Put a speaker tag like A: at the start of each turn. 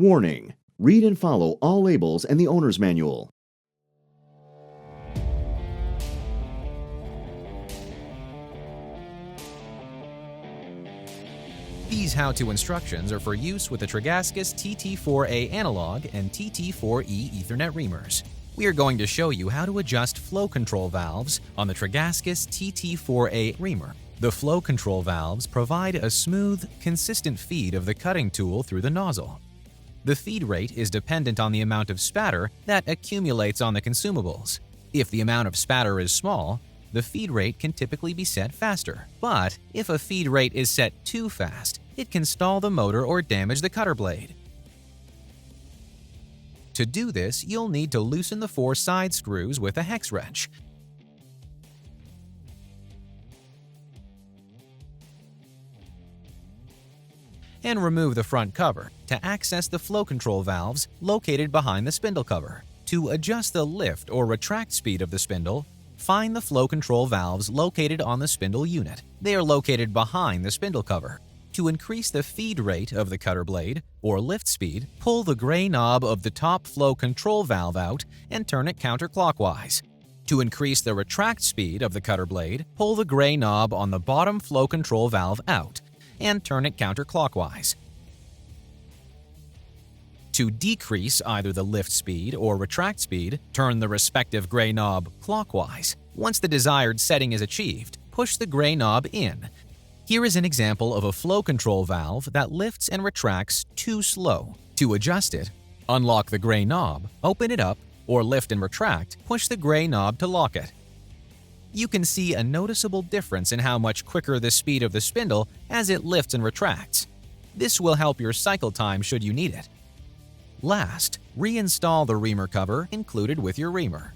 A: Warning: read and follow all labels and the owner's manual.
B: These how-to instructions are for use with the Tregaskiss TT4A analog and TT4E Ethernet reamers. We are going to show you how to adjust flow control valves on the Tregaskiss TT4A reamer. The flow control valves provide a smooth, consistent feed of the cutting tool through the nozzle. The feed rate is dependent on the amount of spatter that accumulates on the consumables. If the amount of spatter is small, the feed rate can typically be set faster. But if a feed rate is set too fast, it can stall the motor or damage the cutter blade. To do this, you'll need to loosen the 4 side screws with a hex wrench. And remove the front cover to access the flow control valves located behind the spindle cover. To adjust the lift or retract speed of the spindle, find the flow control valves located on the spindle unit. They are located behind the spindle cover. To increase the feed rate of the cutter blade or lift speed, pull the gray knob of the top flow control valve out and turn it counterclockwise. To increase the retract speed of the cutter blade, pull the gray knob on the bottom flow control valve out and turn it counterclockwise. To decrease either the lift speed or retract speed, turn the respective gray knob clockwise. Once the desired setting is achieved, push the gray knob in. Here is an example of a flow control valve that lifts and retracts too slow. To adjust it, unlock the gray knob, open it up, or lift and retract, push the gray knob to lock it. You can see a noticeable difference in how much quicker the speed of the spindle as it lifts and retracts. This will help your cycle time should you need it. Last, reinstall the reamer cover included with your reamer.